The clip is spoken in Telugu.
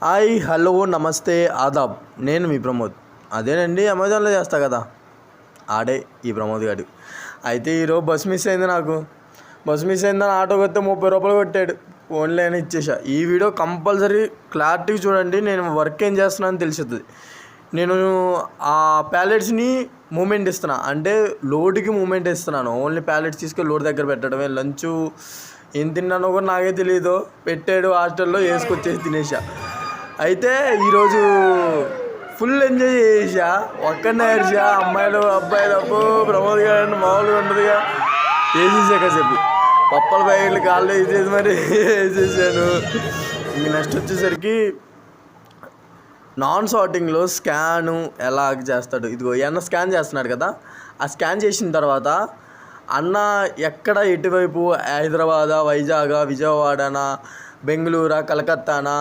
హాయ్, హలో, నమస్తే, ఆదాబ్. నేను మీ ప్రమోద్. అదేనండి, అమెజాన్లో చేస్తా కదా, ఆడే ఈ ప్రమోద్ గారు. అయితే ఈరోజు బస్ మిస్ అయింది. బస్ మిస్ అయిందని ఆటోకి వస్తే 30 రూపాయలు కొట్టాడు. ఫోన్లే అని ఇచ్చేసా. ఈ వీడియో కంపల్సరీ క్లారిటీగా చూడండి. నేను వర్క్ ఏం చేస్తున్నానని తెలుస్తుంది. నేను ఆ ప్యాలెట్స్ని మూమెంట్ ఇస్తున్నా, అంటే లోడ్కి మూమెంట్ ఇస్తున్నాను. ఓన్లీ ప్యాలెట్స్ తీసుకొని లోడ్ దగ్గర పెట్టడమే. లంచ్ ఏం తిన్నానో కూడా నాకే తెలియదు. పెట్టాడు హాస్టల్లో, వేసుకొచ్చేసి తినేసా. అయితే ఈరోజు ఫుల్ ఎంజాయ్ చేసా. ఒక్కనే ఏడ్చా. అమ్మాయిలు అబ్బాయిలు అబ్బో ప్రమోద్ గారు మామూలుగా ఉండదుగా. వేసేసా కాసేపు పప్పల ప్యాకెట్లు కాళ్ళు వేసేసి మరి వేసేసాను. ఇంక నెక్స్ట్ వచ్చేసరికి నాన్ షార్టింగ్లో స్కాను ఎలా చేస్తాడు. ఇదిగో అన్న స్కాన్ చేస్తున్నాడు కదా. ఆ స్కాన్ చేసిన తర్వాత అన్న ఎక్కడ ఎటువైపు, హైదరాబాదా, వైజాగా, విజయవాడనా, బెంగళూరా, కలకత్తానా,